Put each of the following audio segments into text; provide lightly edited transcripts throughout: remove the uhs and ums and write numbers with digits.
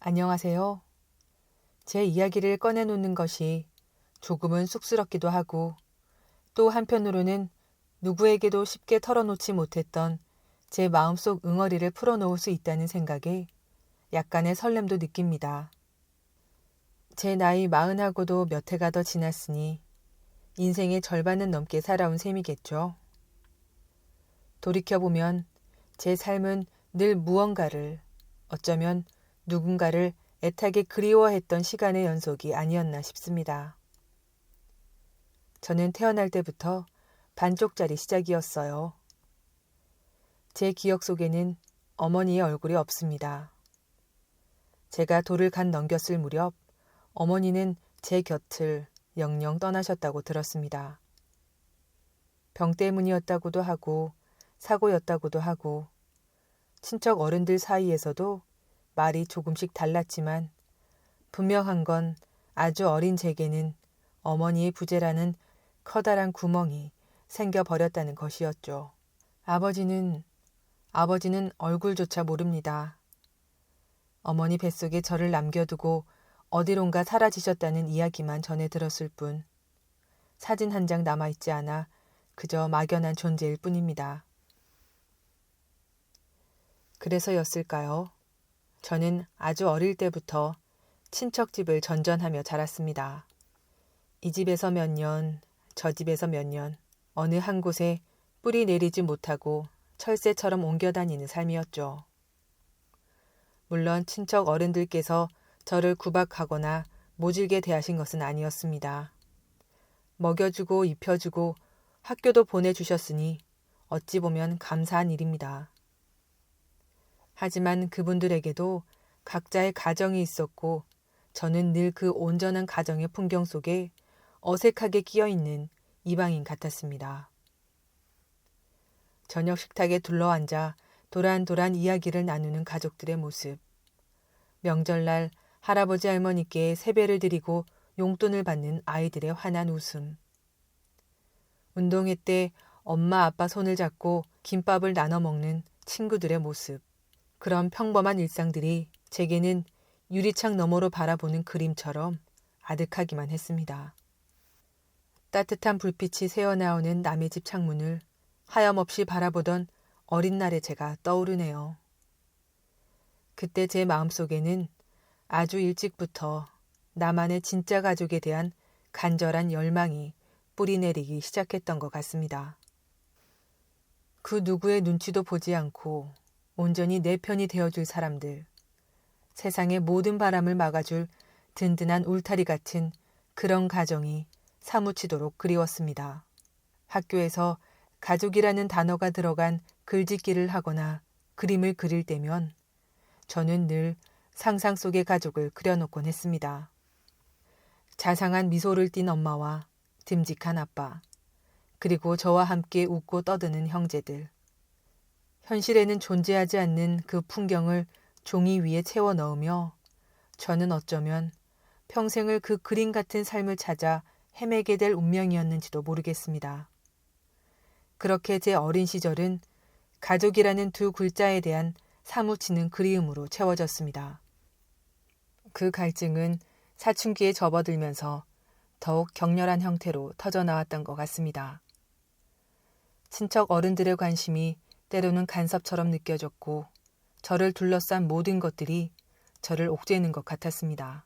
안녕하세요. 제 이야기를 꺼내놓는 것이 조금은 쑥스럽기도 하고 또 한편으로는 누구에게도 쉽게 털어놓지 못했던 제 마음속 응어리를 풀어놓을 수 있다는 생각에 약간의 설렘도 느낍니다. 제 나이 40하고도 몇 해가 더 지났으니 인생의 절반은 넘게 살아온 셈이겠죠. 돌이켜보면 제 삶은 늘 무언가를, 어쩌면 누군가를 애타게 그리워했던 시간의 연속이 아니었나 싶습니다. 저는 태어날 때부터 반쪽짜리 시작이었어요. 제 기억 속에는 어머니의 얼굴이 없습니다. 제가 돌을 간 넘겼을 무렵 어머니는 제 곁을 영영 떠나셨다고 들었습니다. 병 때문이었다고도 하고 사고였다고도 하고 친척 어른들 사이에서도 말이 조금씩 달랐지만 분명한 건 아주 어린 제게는 어머니의 부재라는 커다란 구멍이 생겨버렸다는 것이었죠. 아버지는 얼굴조차 모릅니다. 어머니 뱃속에 저를 남겨두고 어디론가 사라지셨다는 이야기만 전해 들었을 뿐 사진 한 장 남아있지 않아 그저 막연한 존재일 뿐입니다. 그래서였을까요? 저는 아주 어릴 때부터 친척집을 전전하며 자랐습니다. 이 집에서 몇 년, 저 집에서 몇 년, 어느 한 곳에 뿌리 내리지 못하고 철새처럼 옮겨 다니는 삶이었죠. 물론 친척 어른들께서 저를 구박하거나 모질게 대하신 것은 아니었습니다. 먹여주고 입혀주고 학교도 보내주셨으니 어찌 보면 감사한 일입니다. 하지만 그분들에게도 각자의 가정이 있었고 저는 늘 그 온전한 가정의 풍경 속에 어색하게 끼어있는 이방인 같았습니다. 저녁 식탁에 둘러앉아 도란도란 이야기를 나누는 가족들의 모습. 명절날 할아버지 할머니께 세배를 드리고 용돈을 받는 아이들의 환한 웃음. 운동회 때 엄마 아빠 손을 잡고 김밥을 나눠 먹는 친구들의 모습. 그런 평범한 일상들이 제게는 유리창 너머로 바라보는 그림처럼 아득하기만 했습니다. 따뜻한 불빛이 새어나오는 남의 집 창문을 하염없이 바라보던 어린 날의 제가 떠오르네요. 그때 제 마음속에는 아주 일찍부터 나만의 진짜 가족에 대한 간절한 열망이 뿌리내리기 시작했던 것 같습니다. 그 누구의 눈치도 보지 않고 온전히 내 편이 되어줄 사람들, 세상의 모든 바람을 막아줄 든든한 울타리 같은 그런 가정이 사무치도록 그리웠습니다. 학교에서 가족이라는 단어가 들어간 글짓기를 하거나 그림을 그릴 때면 저는 늘 상상 속의 가족을 그려놓곤 했습니다. 자상한 미소를 띤 엄마와 듬직한 아빠, 그리고 저와 함께 웃고 떠드는 형제들. 현실에는 존재하지 않는 그 풍경을 종이 위에 채워 넣으며 저는 어쩌면 평생을 그 그림 같은 삶을 찾아 헤매게 될 운명이었는지도 모르겠습니다. 그렇게 제 어린 시절은 가족이라는 두 글자에 대한 사무치는 그리움으로 채워졌습니다. 그 갈증은 사춘기에 접어들면서 더욱 격렬한 형태로 터져나왔던 것 같습니다. 친척 어른들의 관심이 때로는 간섭처럼 느껴졌고 저를 둘러싼 모든 것들이 저를 옥죄는 것 같았습니다.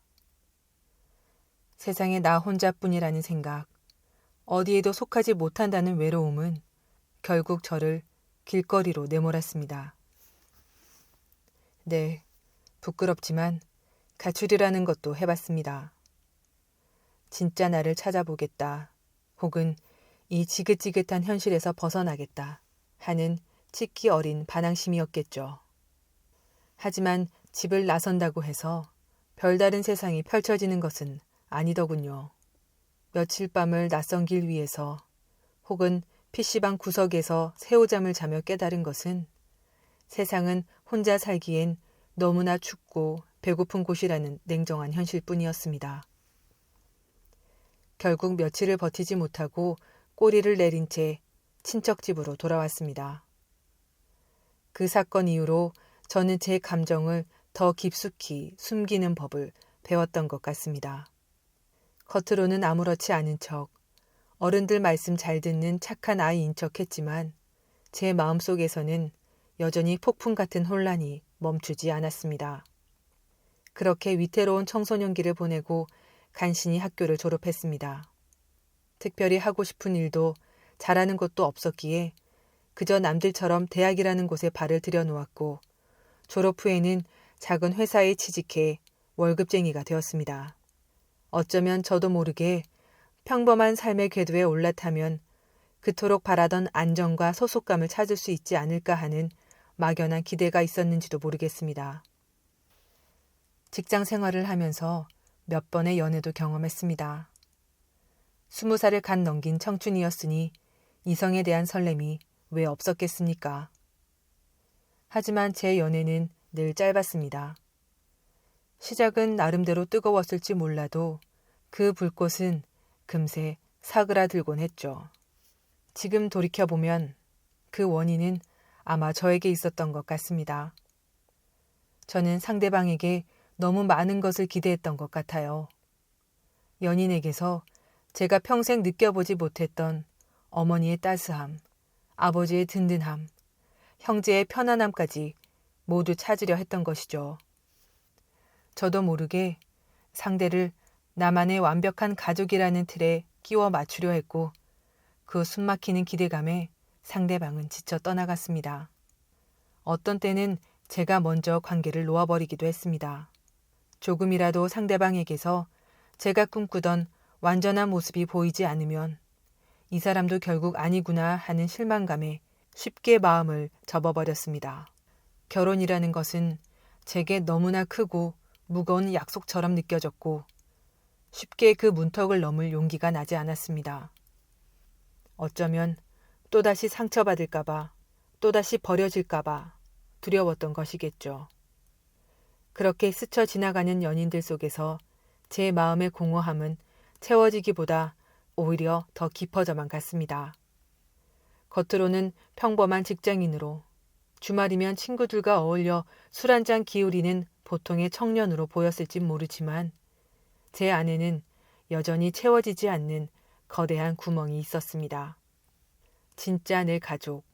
세상에 나 혼자뿐이라는 생각, 어디에도 속하지 못한다는 외로움은 결국 저를 길거리로 내몰았습니다. 네, 부끄럽지만 가출이라는 것도 해봤습니다. 진짜 나를 찾아보겠다, 혹은 이 지긋지긋한 현실에서 벗어나겠다 하는 치기 어린 반항심이었겠죠. 하지만 집을 나선다고 해서 별다른 세상이 펼쳐지는 것은 아니더군요. 며칠 밤을 낯선 길 위에서 혹은 PC방 구석에서 새우잠을 자며 깨달은 것은 세상은 혼자 살기엔 너무나 춥고 배고픈 곳이라는 냉정한 현실뿐이었습니다. 결국 며칠을 버티지 못하고 꼬리를 내린 채 친척집으로 돌아왔습니다. 그 사건 이후로 저는 제 감정을 더 깊숙이 숨기는 법을 배웠던 것 같습니다. 겉으로는 아무렇지 않은 척, 어른들 말씀 잘 듣는 착한 아이인 척 했지만 제 마음속에서는 여전히 폭풍 같은 혼란이 멈추지 않았습니다. 그렇게 위태로운 청소년기를 보내고 간신히 학교를 졸업했습니다. 특별히 하고 싶은 일도 잘하는 것도 없었기에 그저 남들처럼 대학이라는 곳에 발을 들여놓았고 졸업 후에는 작은 회사에 취직해 월급쟁이가 되었습니다. 어쩌면 저도 모르게 평범한 삶의 궤도에 올라타면 그토록 바라던 안정과 소속감을 찾을 수 있지 않을까 하는 막연한 기대가 있었는지도 모르겠습니다. 직장 생활을 하면서 몇 번의 연애도 경험했습니다. 20살을 갓 넘긴 청춘이었으니 이성에 대한 설렘이 왜 없었겠습니까? 하지만 제 연애는 늘 짧았습니다. 시작은 나름대로 뜨거웠을지 몰라도 그 불꽃은 금세 사그라들곤 했죠. 지금 돌이켜보면 그 원인은 아마 저에게 있었던 것 같습니다. 저는 상대방에게 너무 많은 것을 기대했던 것 같아요. 연인에게서 제가 평생 느껴보지 못했던 어머니의 따스함, 아버지의 든든함, 형제의 편안함까지 모두 찾으려 했던 것이죠. 저도 모르게 상대를 나만의 완벽한 가족이라는 틀에 끼워 맞추려 했고 그 숨막히는 기대감에 상대방은 지쳐 떠나갔습니다. 어떤 때는 제가 먼저 관계를 놓아버리기도 했습니다. 조금이라도 상대방에게서 제가 꿈꾸던 완전한 모습이 보이지 않으면 이 사람도 결국 아니구나 하는 실망감에 쉽게 마음을 접어버렸습니다. 결혼이라는 것은 제게 너무나 크고 무거운 약속처럼 느껴졌고 쉽게 그 문턱을 넘을 용기가 나지 않았습니다. 어쩌면 또다시 상처받을까봐, 또다시 버려질까봐 두려웠던 것이겠죠. 그렇게 스쳐 지나가는 연인들 속에서 제 마음의 공허함은 채워지기보다 오히려 더 깊어져만 갔습니다. 겉으로는 평범한 직장인으로 주말이면 친구들과 어울려 술 한잔 기울이는 보통의 청년으로 보였을진 모르지만 제 안에는 여전히 채워지지 않는 거대한 구멍이 있었습니다. 진짜 내 가족,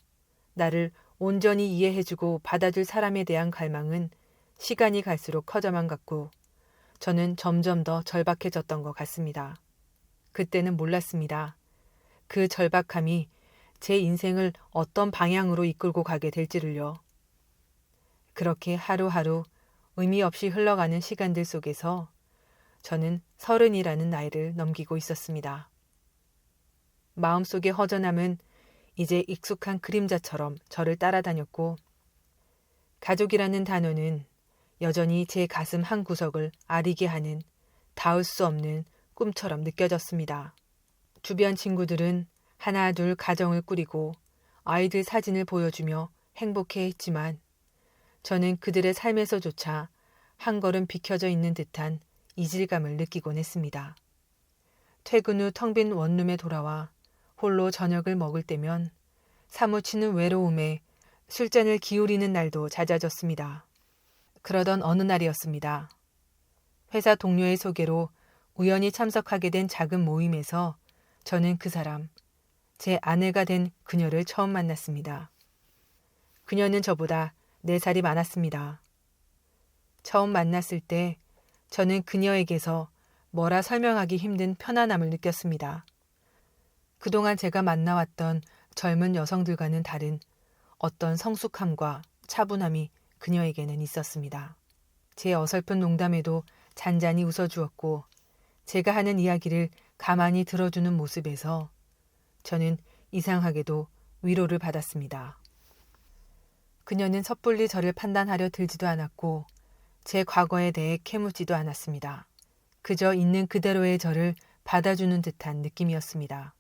나를 온전히 이해해주고 받아줄 사람에 대한 갈망은 시간이 갈수록 커져만 갔고 저는 점점 더 절박해졌던 것 같습니다. 그때는 몰랐습니다. 그 절박함이 제 인생을 어떤 방향으로 이끌고 가게 될지를요. 그렇게 하루하루 의미 없이 흘러가는 시간들 속에서 저는 30이라는 나이를 넘기고 있었습니다. 마음속의 허전함은 이제 익숙한 그림자처럼 저를 따라다녔고 가족이라는 단어는 여전히 제 가슴 한구석을 아리게 하는 닿을 수 없는 꿈처럼 느껴졌습니다. 주변 친구들은 하나 둘 가정을 꾸리고 아이들 사진을 보여주며 행복해했지만 저는 그들의 삶에서조차 한 걸음 비켜져 있는 듯한 이질감을 느끼곤 했습니다. 퇴근 후 텅 빈 원룸에 돌아와 홀로 저녁을 먹을 때면 사무치는 외로움에 술잔을 기울이는 날도 잦아졌습니다. 그러던 어느 날이었습니다. 회사 동료의 소개로 우연히 참석하게 된 작은 모임에서 저는 그 사람, 제 아내가 된 그녀를 처음 만났습니다. 그녀는 저보다 4살이 많았습니다. 처음 만났을 때 저는 그녀에게서 뭐라 설명하기 힘든 편안함을 느꼈습니다. 그동안 제가 만나왔던 젊은 여성들과는 다른 어떤 성숙함과 차분함이 그녀에게는 있었습니다. 제 어설픈 농담에도 잔잔히 웃어주었고 제가 하는 이야기를 가만히 들어주는 모습에서 저는 이상하게도 위로를 받았습니다. 그녀는 섣불리 저를 판단하려 들지도 않았고 제 과거에 대해 캐묻지도 않았습니다. 그저 있는 그대로의 저를 받아주는 듯한 느낌이었습니다.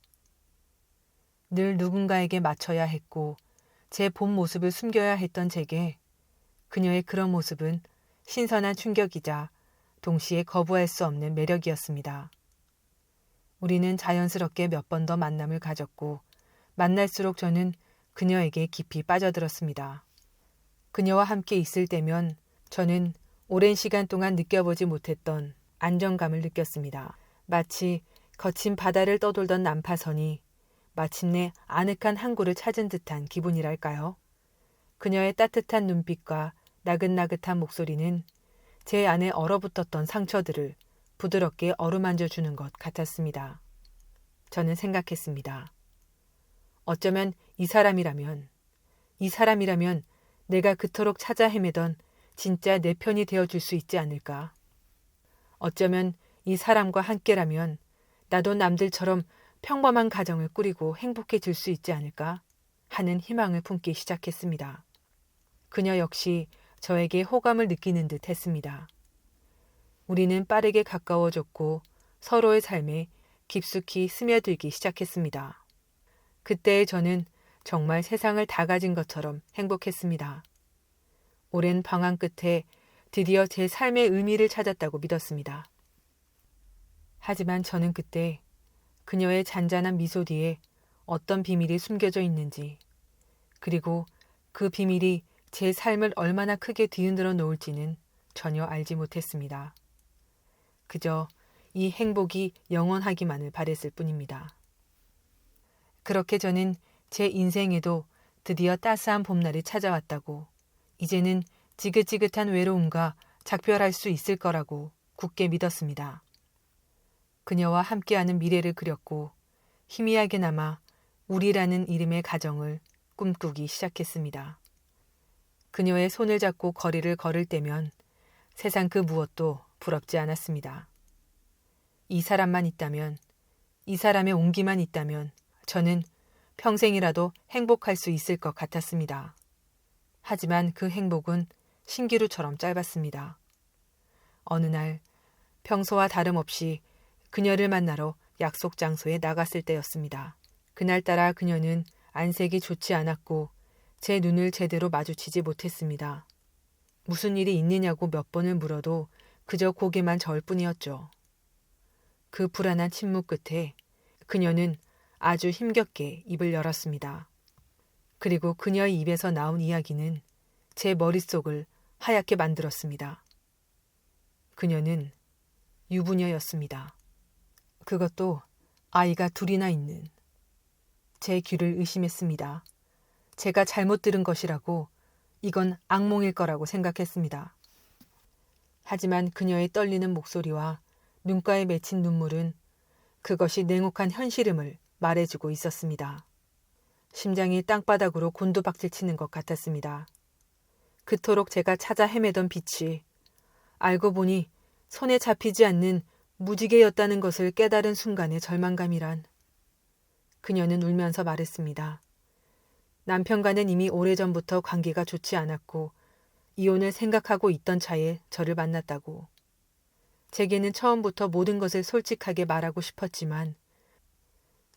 늘 누군가에게 맞춰야 했고 제 본 모습을 숨겨야 했던 제게 그녀의 그런 모습은 신선한 충격이자 동시에 거부할 수 없는 매력이었습니다. 우리는 자연스럽게 몇 번 더 만남을 가졌고 만날수록 저는 그녀에게 깊이 빠져들었습니다. 그녀와 함께 있을 때면 저는 오랜 시간 동안 느껴보지 못했던 안정감을 느꼈습니다. 마치 거친 바다를 떠돌던 난파선이 마침내 아늑한 항구를 찾은 듯한 기분이랄까요. 그녀의 따뜻한 눈빛과 나긋나긋한 목소리는 제 안에 얼어붙었던 상처들을 부드럽게 어루만져 주는 것 같았습니다. 저는 생각했습니다. 어쩌면 이 사람이라면 내가 그토록 찾아 헤매던 진짜 내 편이 되어줄 수 있지 않을까. 어쩌면 이 사람과 함께라면 나도 남들처럼 평범한 가정을 꾸리고 행복해질 수 있지 않을까 하는 희망을 품기 시작했습니다. 그녀 역시 저에게 호감을 느끼는 듯 했습니다. 우리는 빠르게 가까워졌고 서로의 삶에 깊숙이 스며들기 시작했습니다. 그때의 저는 정말 세상을 다 가진 것처럼 행복했습니다. 오랜 방황 끝에 드디어 제 삶의 의미를 찾았다고 믿었습니다. 하지만 저는 그때 그녀의 잔잔한 미소 뒤에 어떤 비밀이 숨겨져 있는지, 그리고 그 비밀이 제 삶을 얼마나 크게 뒤흔들어 놓을지는 전혀 알지 못했습니다. 그저 이 행복이 영원하기만을 바랬을 뿐입니다. 그렇게 저는 제 인생에도 드디어 따스한 봄날이 찾아왔다고, 이제는 지긋지긋한 외로움과 작별할 수 있을 거라고 굳게 믿었습니다. 그녀와 함께하는 미래를 그렸고 희미하게나마 우리라는 이름의 가정을 꿈꾸기 시작했습니다. 그녀의 손을 잡고 거리를 걸을 때면 세상 그 무엇도 부럽지 않았습니다. 이 사람만 있다면, 이 사람의 온기만 있다면 저는 평생이라도 행복할 수 있을 것 같았습니다. 하지만 그 행복은 신기루처럼 짧았습니다. 어느 날 평소와 다름없이 그녀를 만나러 약속 장소에 나갔을 때였습니다. 그날따라 그녀는 안색이 좋지 않았고 제 눈을 제대로 마주치지 못했습니다. 무슨 일이 있느냐고 몇 번을 물어도 그저 고개만 저을 뿐이었죠. 그 불안한 침묵 끝에 그녀는 아주 힘겹게 입을 열었습니다. 그리고 그녀의 입에서 나온 이야기는 제 머릿속을 하얗게 만들었습니다. 그녀는 유부녀였습니다. 그것도 아이가 둘이나 있는. 제 귀를 의심했습니다. 제가 잘못 들은 것이라고, 이건 악몽일 거라고 생각했습니다. 하지만 그녀의 떨리는 목소리와 눈가에 맺힌 눈물은 그것이 냉혹한 현실임을 말해주고 있었습니다. 심장이 땅바닥으로 곤두박질 치는 것 같았습니다. 그토록 제가 찾아 헤매던 빛이 알고 보니 손에 잡히지 않는 무지개였다는 것을 깨달은 순간의 절망감이란. 그녀는 울면서 말했습니다. 남편과는 이미 오래전부터 관계가 좋지 않았고 이혼을 생각하고 있던 차에 저를 만났다고. 제게는 처음부터 모든 것을 솔직하게 말하고 싶었지만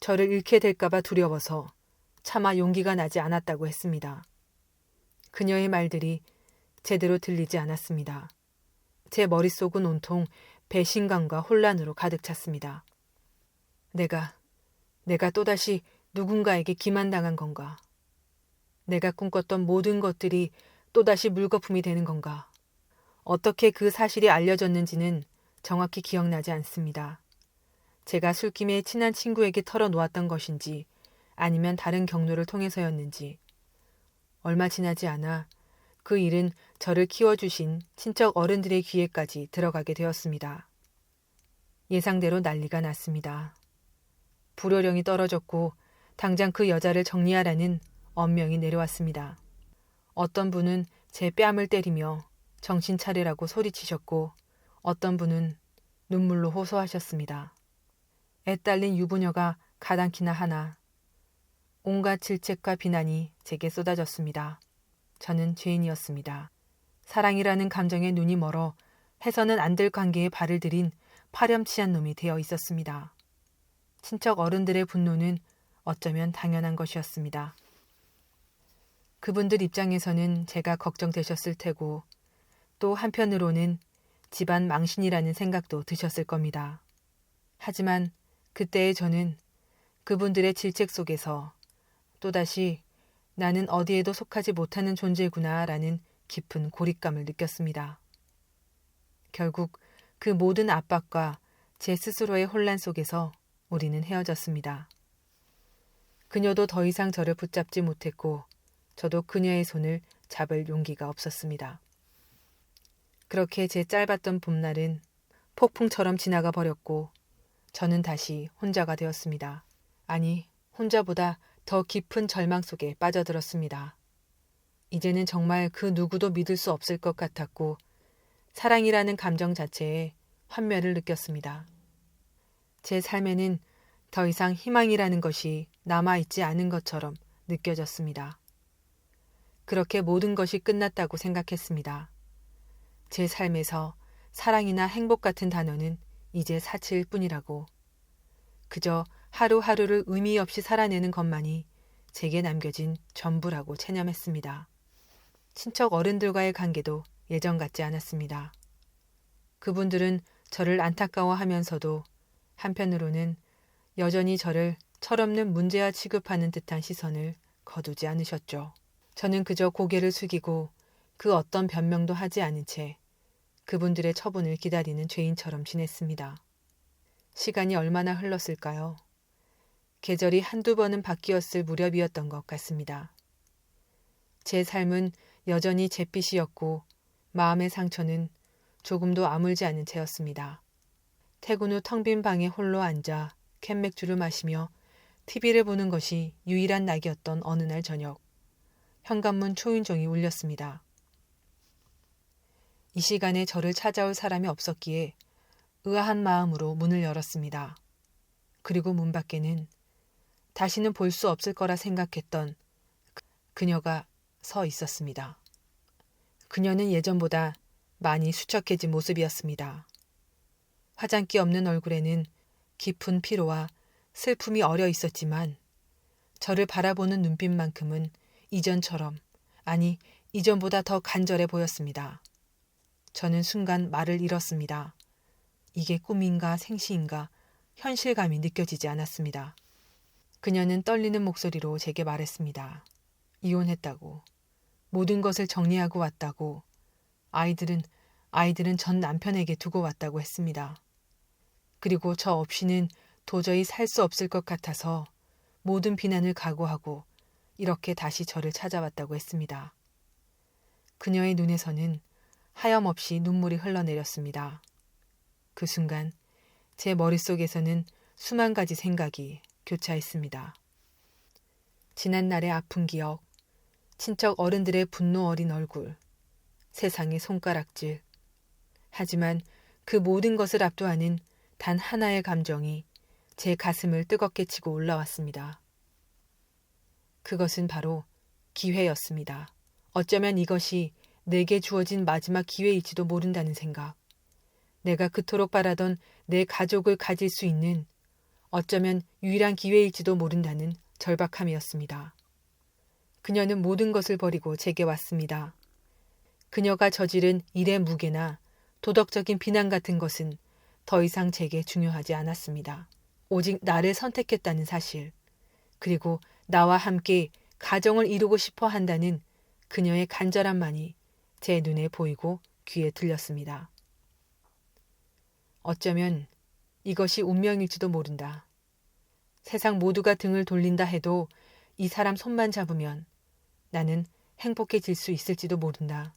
저를 잃게 될까봐 두려워서 차마 용기가 나지 않았다고 했습니다. 그녀의 말들이 제대로 들리지 않았습니다. 제 머릿속은 온통 배신감과 혼란으로 가득 찼습니다. 내가 또다시 누군가에게 기만당한 건가? 내가 꿈꿨던 모든 것들이 또다시 물거품이 되는 건가? 어떻게 그 사실이 알려졌는지는 정확히 기억나지 않습니다. 제가 술김에 친한 친구에게 털어놓았던 것인지 아니면 다른 경로를 통해서였는지. 얼마 지나지 않아 그 일은 저를 키워주신 친척 어른들의 귀에까지 들어가게 되었습니다. 예상대로 난리가 났습니다. 불효령이 떨어졌고 당장 그 여자를 정리하라는 엄명이 내려왔습니다. 어떤 분은 제 뺨을 때리며 정신 차리라고 소리치셨고 어떤 분은 눈물로 호소하셨습니다. 애딸린 유부녀가 가당키나 하나. 온갖 질책과 비난이 제게 쏟아졌습니다. 저는 죄인이었습니다. 사랑이라는 감정에 눈이 멀어 해서는 안 될 관계에 발을 들인 파렴치한 놈이 되어 있었습니다. 친척 어른들의 분노는 어쩌면 당연한 것이었습니다. 그분들 입장에서는 제가 걱정되셨을 테고 또 한편으로는 집안 망신이라는 생각도 드셨을 겁니다. 하지만 그때의 저는 그분들의 질책 속에서 또다시 나는 어디에도 속하지 못하는 존재구나라는 깊은 고립감을 느꼈습니다. 결국 그 모든 압박과 제 스스로의 혼란 속에서 우리는 헤어졌습니다. 그녀도 더 이상 저를 붙잡지 못했고 저도 그녀의 손을 잡을 용기가 없었습니다. 그렇게 제 짧았던 봄날은 폭풍처럼 지나가 버렸고 저는 다시 혼자가 되었습니다. 아니, 혼자보다 더 깊은 절망 속에 빠져들었습니다. 이제는 정말 그 누구도 믿을 수 없을 것 같았고 사랑이라는 감정 자체에 환멸을 느꼈습니다. 제 삶에는 더 이상 희망이라는 것이 남아있지 않은 것처럼 느껴졌습니다. 그렇게 모든 것이 끝났다고 생각했습니다. 제 삶에서 사랑이나 행복 같은 단어는 이제 사치일 뿐이라고. 그저 하루하루를 의미 없이 살아내는 것만이 제게 남겨진 전부라고 체념했습니다. 친척 어른들과의 관계도 예전 같지 않았습니다. 그분들은 저를 안타까워하면서도 한편으로는 여전히 저를 철없는 문제와 취급하는 듯한 시선을 거두지 않으셨죠. 저는 그저 고개를 숙이고 그 어떤 변명도 하지 않은 채 그분들의 처분을 기다리는 죄인처럼 지냈습니다. 시간이 얼마나 흘렀을까요? 계절이 한두 번은 바뀌었을 무렵이었던 것 같습니다. 제 삶은 여전히 잿빛이었고 마음의 상처는 조금도 아물지 않은 채였습니다. 퇴근 후 텅 빈 방에 홀로 앉아 캔맥주를 마시며 TV를 보는 것이 유일한 낙이었던 어느 날 저녁, 현관문 초인종이 울렸습니다. 이 시간에 저를 찾아올 사람이 없었기에 의아한 마음으로 문을 열었습니다. 그리고 문 밖에는 다시는 볼 수 없을 거라 생각했던 그녀가 서 있었습니다. 그녀는 예전보다 많이 수척해진 모습이었습니다. 화장기 없는 얼굴에는 깊은 피로와 슬픔이 어려 있었지만 저를 바라보는 눈빛만큼은 이전처럼, 아니 이전보다 더 간절해 보였습니다. 저는 순간 말을 잃었습니다. 이게 꿈인가 생시인가 현실감이 느껴지지 않았습니다. 그녀는 떨리는 목소리로 제게 말했습니다. 이혼했다고. 모든 것을 정리하고 왔다고. 아이들은 전 남편에게 두고 왔다고 했습니다. 그리고 저 없이는 도저히 살 수 없을 것 같아서 모든 비난을 각오하고 이렇게 다시 저를 찾아왔다고 했습니다. 그녀의 눈에서는 하염없이 눈물이 흘러내렸습니다. 그 순간 제 머릿속에서는 수만 가지 생각이 교차했습니다. 지난날의 아픈 기억, 친척 어른들의 분노 어린 얼굴, 세상의 손가락질. 하지만 그 모든 것을 압도하는 단 하나의 감정이 제 가슴을 뜨겁게 치고 올라왔습니다. 그것은 바로 기회였습니다. 어쩌면 이것이 내게 주어진 마지막 기회일지도 모른다는 생각. 내가 그토록 바라던 내 가족을 가질 수 있는 어쩌면 유일한 기회일지도 모른다는 절박함이었습니다. 그녀는 모든 것을 버리고 제게 왔습니다. 그녀가 저지른 일의 무게나 도덕적인 비난 같은 것은 더 이상 제게 중요하지 않았습니다. 오직 나를 선택했다는 사실, 그리고 나와 함께 가정을 이루고 싶어 한다는 그녀의 간절함만이 제 눈에 보이고 귀에 들렸습니다. 어쩌면 이것이 운명일지도 모른다. 세상 모두가 등을 돌린다 해도 이 사람 손만 잡으면 나는 행복해질 수 있을지도 모른다.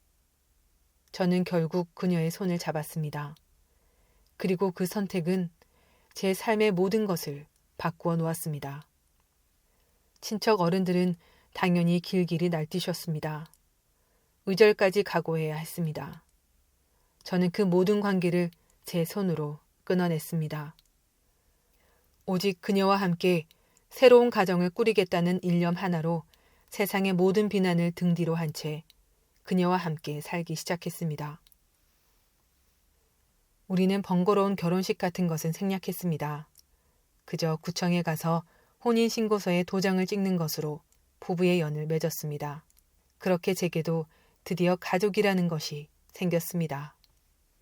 저는 결국 그녀의 손을 잡았습니다. 그리고 그 선택은 제 삶의 모든 것을 바꾸어 놓았습니다. 친척 어른들은 당연히 길길이 날뛰셨습니다. 의절까지 각오해야 했습니다. 저는 그 모든 관계를 제 손으로 끊어냈습니다. 오직 그녀와 함께 새로운 가정을 꾸리겠다는 일념 하나로 세상의 모든 비난을 등 뒤로 한 채 그녀와 함께 살기 시작했습니다. 우리는 번거로운 결혼식 같은 것은 생략했습니다. 그저 구청에 가서 혼인신고서에 도장을 찍는 것으로 부부의 연을 맺었습니다. 그렇게 제게도 드디어 가족이라는 것이 생겼습니다.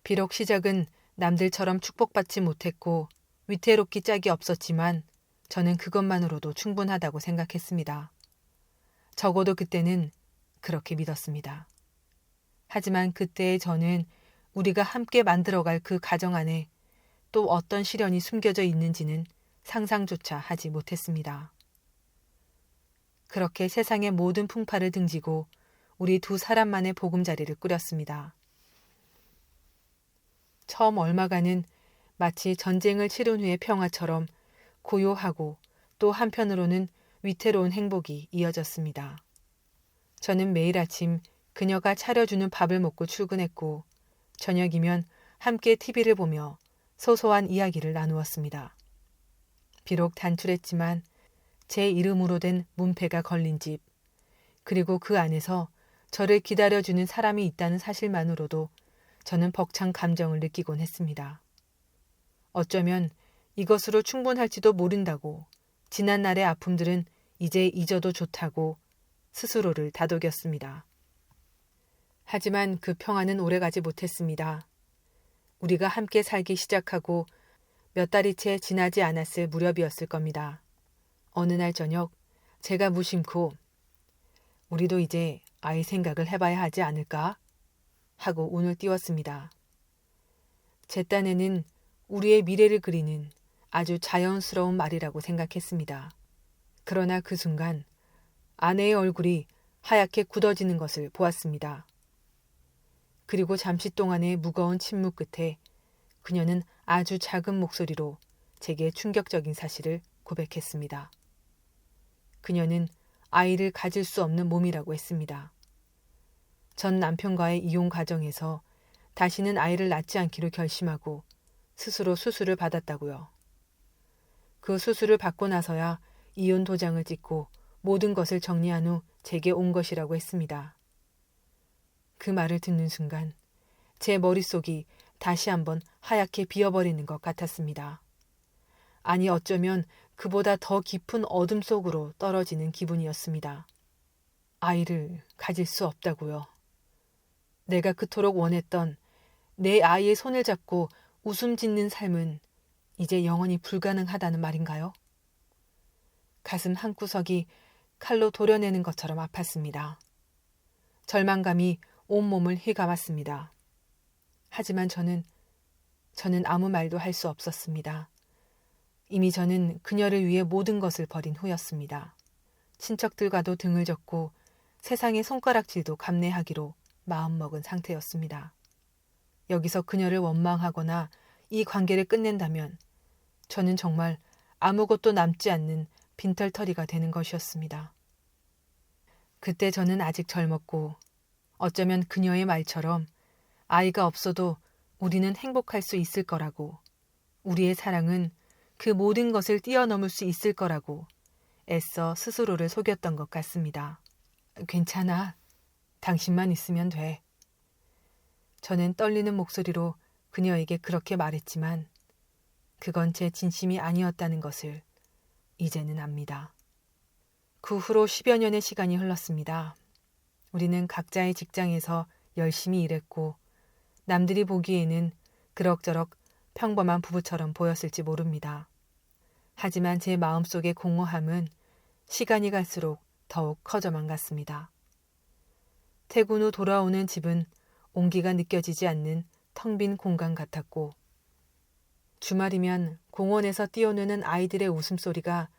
비록 시작은 남들처럼 축복받지 못했고 위태롭기 짝이 없었지만 저는 그것만으로도 충분하다고 생각했습니다. 적어도 그때는 그렇게 믿었습니다. 하지만 그때의 저는 우리가 함께 만들어갈 그 가정 안에 또 어떤 시련이 숨겨져 있는지는 상상조차 하지 못했습니다. 그렇게 세상의 모든 풍파를 등지고 우리 두 사람만의 보금자리를 꾸렸습니다. 처음 얼마간은 마치 전쟁을 치른 후의 평화처럼 고요하고 또 한편으로는 위태로운 행복이 이어졌습니다. 저는 매일 아침 그녀가 차려주는 밥을 먹고 출근했고 저녁이면 함께 TV를 보며 소소한 이야기를 나누었습니다. 비록 단출했지만 제 이름으로 된 문패가 걸린 집, 그리고 그 안에서 저를 기다려주는 사람이 있다는 사실만으로도 저는 벅찬 감정을 느끼곤 했습니다. 어쩌면 이것으로 충분할지도 모른다고 지난날의 아픔들은 이제 잊어도 좋다고 스스로를 다독였습니다. 하지만 그 평화는 오래가지 못했습니다. 우리가 함께 살기 시작하고 몇 달이 채 지나지 않았을 무렵이었을 겁니다. 어느 날 저녁 제가 무심코 우리도 이제 아이 생각을 해봐야 하지 않을까? 하고 운을 띄웠습니다. 제 딴에는 우리의 미래를 그리는 아주 자연스러운 말이라고 생각했습니다. 그러나 그 순간 아내의 얼굴이 하얗게 굳어지는 것을 보았습니다. 그리고 잠시 동안의 무거운 침묵 끝에 그녀는 아주 작은 목소리로 제게 충격적인 사실을 고백했습니다. 그녀는 아이를 가질 수 없는 몸이라고 했습니다. 전 남편과의 이혼 과정에서 다시는 아이를 낳지 않기로 결심하고 스스로 수술을 받았다고요. 그 수술을 받고 나서야 이혼 도장을 찍고 모든 것을 정리한 후 제게 온 것이라고 했습니다. 그 말을 듣는 순간 제 머릿속이 다시 한번 하얗게 비어버리는 것 같았습니다. 아니 어쩌면 그보다 더 깊은 어둠 속으로 떨어지는 기분이었습니다. 아이를 가질 수 없다고요. 내가 그토록 원했던 내 아이의 손을 잡고 웃음 짓는 삶은 이제 영원히 불가능하다는 말인가요? 가슴 한구석이 칼로 도려내는 것처럼 아팠습니다. 절망감이 온몸을 휘감았습니다. 하지만 저는 아무 말도 할 수 없었습니다. 이미 저는 그녀를 위해 모든 것을 버린 후였습니다. 친척들과도 등을 졌고 세상의 손가락질도 감내하기로 마음먹은 상태였습니다. 여기서 그녀를 원망하거나 이 관계를 끝낸다면 저는 정말 아무것도 남지 않는 빈털터리가 되는 것이었습니다. 그때 저는 아직 젊었고 어쩌면 그녀의 말처럼 아이가 없어도 우리는 행복할 수 있을 거라고, 우리의 사랑은 그 모든 것을 뛰어넘을 수 있을 거라고 애써 스스로를 속였던 것 같습니다. 괜찮아. 당신만 있으면 돼. 저는 떨리는 목소리로 그녀에게 그렇게 말했지만 그건 제 진심이 아니었다는 것을 이제는 압니다. 그 후로 10여 년의 시간이 흘렀습니다. 우리는 각자의 직장에서 열심히 일했고 남들이 보기에는 그럭저럭 평범한 부부처럼 보였을지 모릅니다. 하지만 제 마음속의 공허함은 시간이 갈수록 더욱 커져만 갔습니다. 퇴근 후 돌아오는 집은 온기가 느껴지지 않는 텅 빈 공간 같았고 주말이면 공원에서 뛰어노는 아이들의 웃음소리가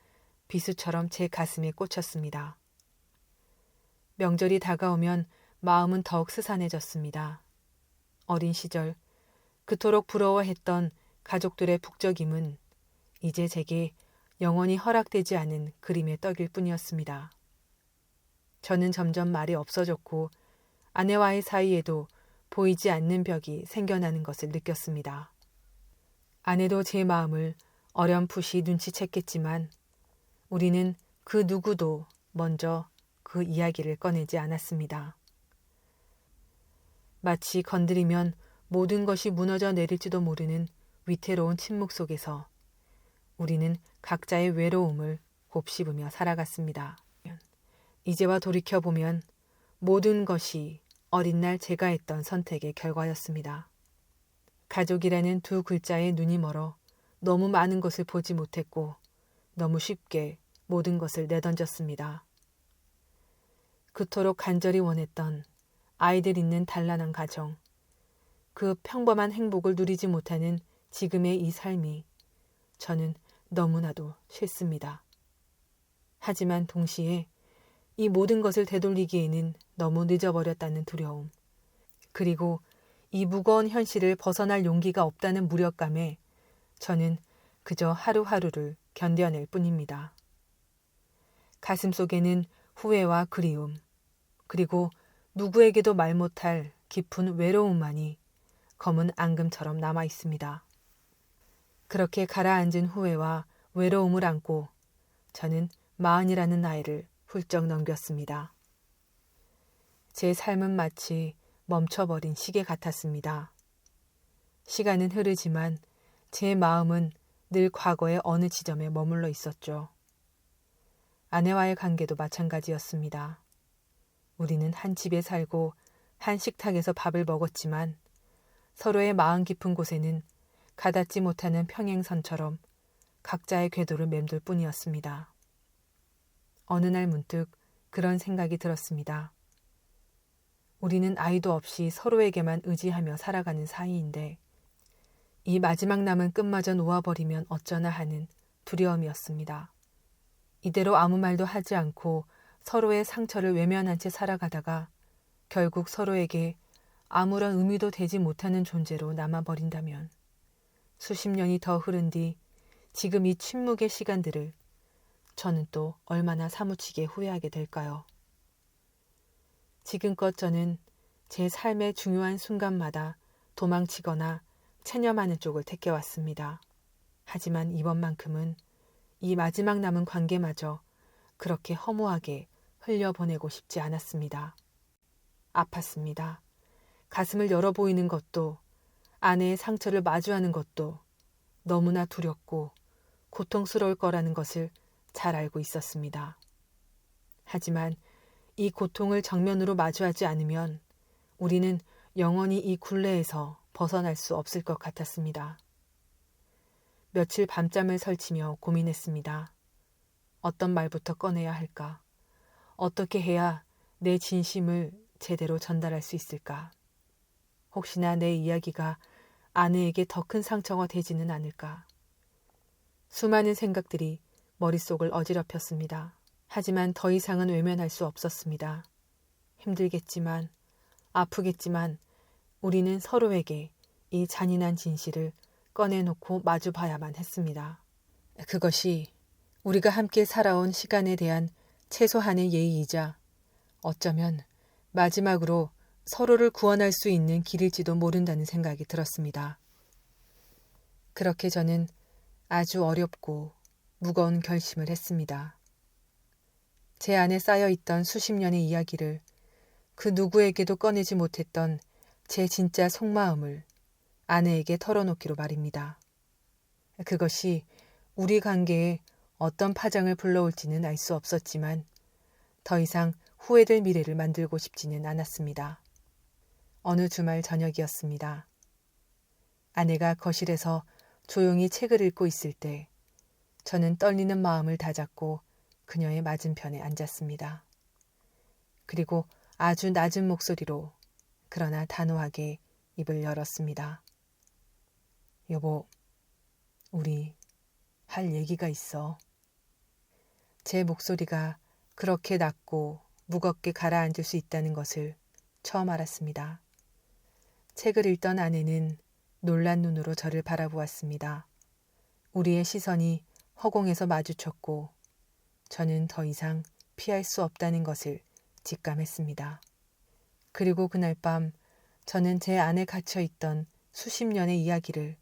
비수처럼 제 가슴에 꽂혔습니다. 명절이 다가오면 마음은 더욱 스산해졌습니다. 어린 시절 그토록 부러워했던 가족들의 북적임은 이제 제게 영원히 허락되지 않은 그림의 떡일 뿐이었습니다. 저는 점점 말이 없어졌고 아내와의 사이에도 보이지 않는 벽이 생겨나는 것을 느꼈습니다. 아내도 제 마음을 어렴풋이 눈치챘겠지만 우리는 그 누구도 먼저 그 이야기를 꺼내지 않았습니다. 마치 건드리면 모든 것이 무너져 내릴지도 모르는 위태로운 침묵 속에서 우리는 각자의 외로움을 곱씹으며 살아갔습니다. 이제와 돌이켜보면 모든 것이 어린 날 제가 했던 선택의 결과였습니다. 가족이라는 두 글자에 눈이 멀어 너무 많은 것을 보지 못했고 너무 쉽게 모든 것을 내던졌습니다. 그토록 간절히 원했던 아이들 있는 단란한 가정, 그 평범한 행복을 누리지 못하는 지금의 이 삶이 저는 너무나도 싫습니다. 하지만 동시에 이 모든 것을 되돌리기에는 너무 늦어버렸다는 두려움, 그리고 이 무거운 현실을 벗어날 용기가 없다는 무력감에 저는 그저 하루하루를 견뎌낼 뿐입니다. 가슴 속에는 후회와 그리움, 그리고 누구에게도 말 못할 깊은 외로움만이 검은 앙금처럼 남아 있습니다. 그렇게 가라앉은 후회와 외로움을 안고 저는 40이라는 나이를 훌쩍 넘겼습니다. 제 삶은 마치 멈춰버린 시계 같았습니다. 시간은 흐르지만 제 마음은 늘 과거의 어느 지점에 머물러 있었죠. 아내와의 관계도 마찬가지였습니다. 우리는 한 집에 살고 한 식탁에서 밥을 먹었지만 서로의 마음 깊은 곳에는 가닿지 못하는 평행선처럼 각자의 궤도를 맴돌 뿐이었습니다. 어느 날 문득 그런 생각이 들었습니다. 우리는 아이도 없이 서로에게만 의지하며 살아가는 사이인데 이 마지막 남은 끝마저 놓아버리면 어쩌나 하는 두려움이었습니다. 이대로 아무 말도 하지 않고 서로의 상처를 외면한 채 살아가다가 결국 서로에게 아무런 의미도 되지 못하는 존재로 남아버린다면 수십 년이 더 흐른 뒤 지금 이 침묵의 시간들을 저는 또 얼마나 사무치게 후회하게 될까요? 지금껏 저는 제 삶의 중요한 순간마다 도망치거나 체념하는 쪽을 택해왔습니다. 하지만 이번만큼은 이 마지막 남은 관계마저 그렇게 허무하게 흘려보내고 싶지 않았습니다. 아팠습니다. 가슴을 열어 보이는 것도 아내의 상처를 마주하는 것도 너무나 두렵고 고통스러울 거라는 것을 잘 알고 있었습니다. 하지만 이 고통을 정면으로 마주하지 않으면 우리는 영원히 이 굴레에서 벗어날 수 없을 것 같았습니다. 며칠 밤잠을 설치며 고민했습니다. 어떤 말부터 꺼내야 할까? 어떻게 해야 내 진심을 제대로 전달할 수 있을까? 혹시나 내 이야기가 아내에게 더 큰 상처가 되지는 않을까? 수많은 생각들이 머릿속을 어지럽혔습니다. 하지만 더 이상은 외면할 수 없었습니다. 힘들겠지만, 아프겠지만 우리는 서로에게 이 잔인한 진실을 꺼내놓고 마주봐야만 했습니다. 그것이 우리가 함께 살아온 시간에 대한 최소한의 예의이자 어쩌면 마지막으로 서로를 구원할 수 있는 길일지도 모른다는 생각이 들었습니다. 그렇게 저는 아주 어렵고 무거운 결심을 했습니다. 제 안에 쌓여있던 수십 년의 이야기를 그 누구에게도 꺼내지 못했던 제 진짜 속마음을 아내에게 털어놓기로 말입니다. 그것이 우리 관계에 어떤 파장을 불러올지는 알 수 없었지만 더 이상 후회될 미래를 만들고 싶지는 않았습니다. 어느 주말 저녁이었습니다. 아내가 거실에서 조용히 책을 읽고 있을 때 저는 떨리는 마음을 다잡고 그녀의 맞은편에 앉았습니다. 그리고 아주 낮은 목소리로 그러나 단호하게 입을 열었습니다. 여보, 우리 할 얘기가 있어. 제 목소리가 그렇게 낮고 무겁게 가라앉을 수 있다는 것을 처음 알았습니다. 책을 읽던 아내는 놀란 눈으로 저를 바라보았습니다. 우리의 시선이 허공에서 마주쳤고 저는 더 이상 피할 수 없다는 것을 직감했습니다. 그리고 그날 밤 저는 제 안에 갇혀있던 수십 년의 이야기를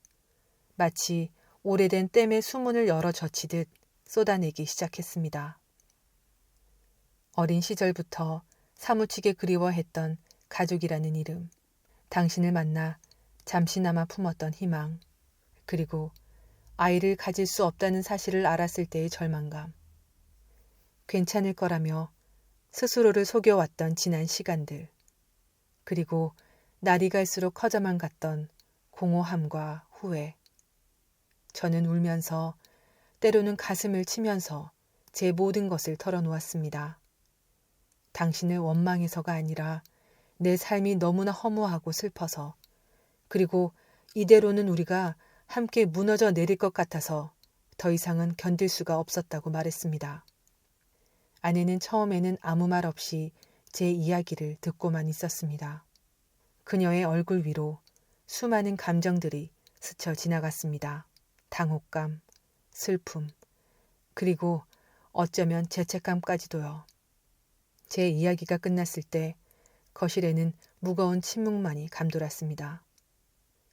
마치 오래된 댐의 수문을 열어 젖히듯 쏟아내기 시작했습니다. 어린 시절부터 사무치게 그리워했던 가족이라는 이름, 당신을 만나 잠시나마 품었던 희망, 그리고 아이를 가질 수 없다는 사실을 알았을 때의 절망감, 괜찮을 거라며 스스로를 속여왔던 지난 시간들, 그리고 날이 갈수록 커져만 갔던 공허함과 후회. 저는 울면서 때로는 가슴을 치면서 제 모든 것을 털어놓았습니다. 당신을 원망해서가 아니라 내 삶이 너무나 허무하고 슬퍼서 그리고 이대로는 우리가 함께 무너져 내릴 것 같아서 더 이상은 견딜 수가 없었다고 말했습니다. 아내는 처음에는 아무 말 없이 제 이야기를 듣고만 있었습니다. 그녀의 얼굴 위로 수많은 감정들이 스쳐 지나갔습니다. 당혹감, 슬픔, 그리고 어쩌면 죄책감까지도요. 제 이야기가 끝났을 때 거실에는 무거운 침묵만이 감돌았습니다.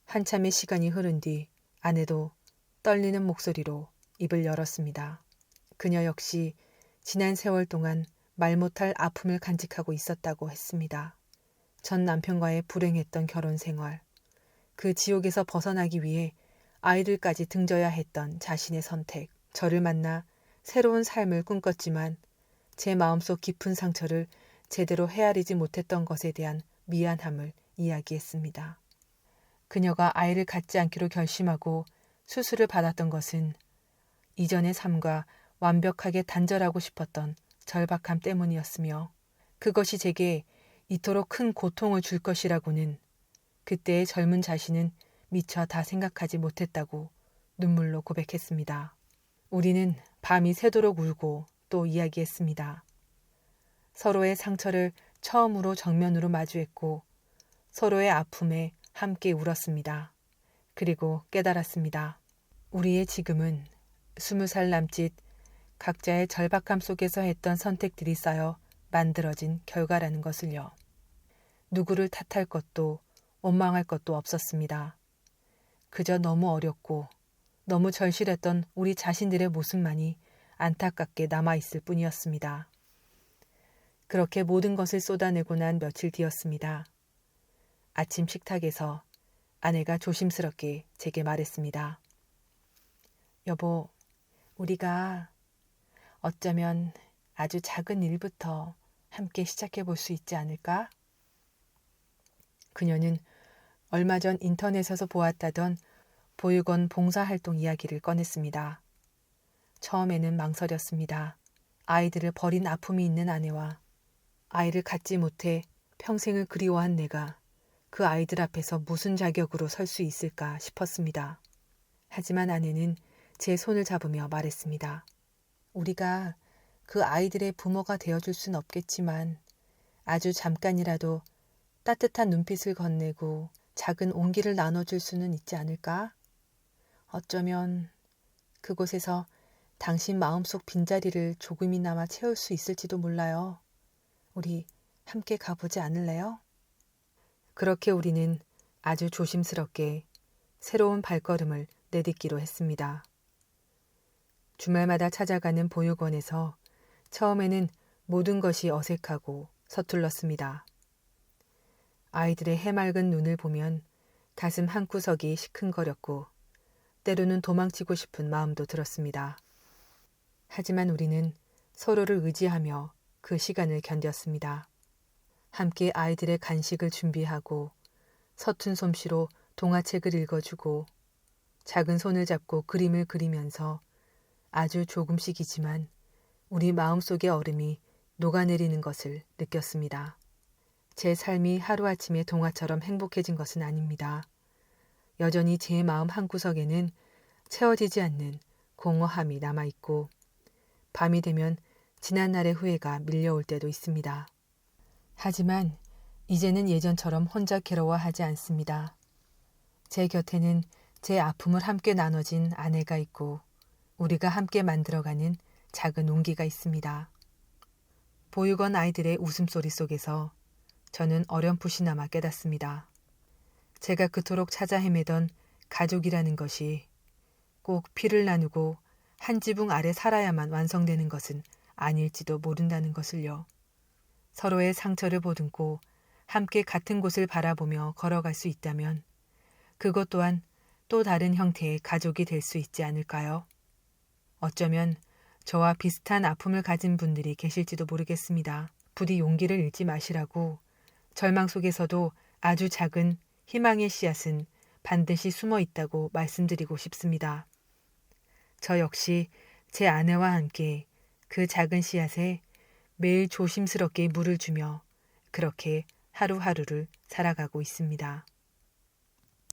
한참의 시간이 흐른 뒤 아내도 떨리는 목소리로 입을 열었습니다. 그녀 역시 지난 세월 동안 말 못할 아픔을 간직하고 있었다고 했습니다. 전 남편과의 불행했던 결혼 생활, 그 지옥에서 벗어나기 위해 아이들까지 등져야 했던 자신의 선택, 저를 만나 새로운 삶을 꿈꿨지만 제 마음속 깊은 상처를 제대로 헤아리지 못했던 것에 대한 미안함을 이야기했습니다. 그녀가 아이를 갖지 않기로 결심하고 수술을 받았던 것은 이전의 삶과 완벽하게 단절하고 싶었던 절박함 때문이었으며 그것이 제게 이토록 큰 고통을 줄 것이라고는 그때의 젊은 자신은 미처 다 생각하지 못했다고 눈물로 고백했습니다. 우리는 밤이 새도록 울고 또 이야기했습니다. 서로의 상처를 처음으로 정면으로 마주했고 서로의 아픔에 함께 울었습니다. 그리고 깨달았습니다. 우리의 지금은 20살 남짓 각자의 절박함 속에서 했던 선택들이 쌓여 만들어진 결과라는 것을요. 누구를 탓할 것도 원망할 것도 없었습니다. 그저 너무 어렵고 너무 절실했던 우리 자신들의 모습만이 안타깝게 남아있을 뿐이었습니다. 그렇게 모든 것을 쏟아내고 난 며칠 뒤였습니다. 아침 식탁에서 아내가 조심스럽게 제게 말했습니다. 여보, 우리가 어쩌면 아주 작은 일부터 함께 시작해 볼 수 있지 않을까? 그녀는 얼마 전 인터넷에서 보았다던 보육원 봉사활동 이야기를 꺼냈습니다. 처음에는 망설였습니다. 아이들을 버린 아픔이 있는 아내와 아이를 갖지 못해 평생을 그리워한 내가 그 아이들 앞에서 무슨 자격으로 설 수 있을까 싶었습니다. 하지만 아내는 제 손을 잡으며 말했습니다. 우리가 그 아이들의 부모가 되어줄 순 없겠지만 아주 잠깐이라도 따뜻한 눈빛을 건네고 작은 온기를 나눠줄 수는 있지 않을까? 어쩌면 그곳에서 당신 마음속 빈자리를 조금이나마 채울 수 있을지도 몰라요. 우리 함께 가보지 않을래요? 그렇게 우리는 아주 조심스럽게 새로운 발걸음을 내딛기로 했습니다. 주말마다 찾아가는 보육원에서 처음에는 모든 것이 어색하고 서툴렀습니다. 아이들의 해맑은 눈을 보면 가슴 한구석이 시큰거렸고 때로는 도망치고 싶은 마음도 들었습니다. 하지만 우리는 서로를 의지하며 그 시간을 견뎠습니다. 함께 아이들의 간식을 준비하고 서툰 솜씨로 동화책을 읽어주고 작은 손을 잡고 그림을 그리면서 아주 조금씩이지만 우리 마음속의 얼음이 녹아내리는 것을 느꼈습니다. 제 삶이 하루아침에 동화처럼 행복해진 것은 아닙니다. 여전히 제 마음 한구석에는 채워지지 않는 공허함이 남아있고 밤이 되면 지난날의 후회가 밀려올 때도 있습니다. 하지만 이제는 예전처럼 혼자 괴로워하지 않습니다. 제 곁에는 제 아픔을 함께 나눠진 아내가 있고 우리가 함께 만들어가는 작은 온기가 있습니다. 보육원 아이들의 웃음소리 속에서 저는 어렴풋이나마 깨닫습니다. 제가 그토록 찾아 헤매던 가족이라는 것이 꼭 피를 나누고 한 지붕 아래 살아야만 완성되는 것은 아닐지도 모른다는 것을요. 서로의 상처를 보듬고 함께 같은 곳을 바라보며 걸어갈 수 있다면 그것 또한 또 다른 형태의 가족이 될 수 있지 않을까요? 어쩌면 저와 비슷한 아픔을 가진 분들이 계실지도 모르겠습니다. 부디 용기를 잃지 마시라고 절망 속에서도 아주 작은 희망의 씨앗은 반드시 숨어 있다고 말씀드리고 싶습니다. 저 역시 제 아내와 함께 그 작은 씨앗에 매일 조심스럽게 물을 주며 그렇게 하루하루를 살아가고 있습니다.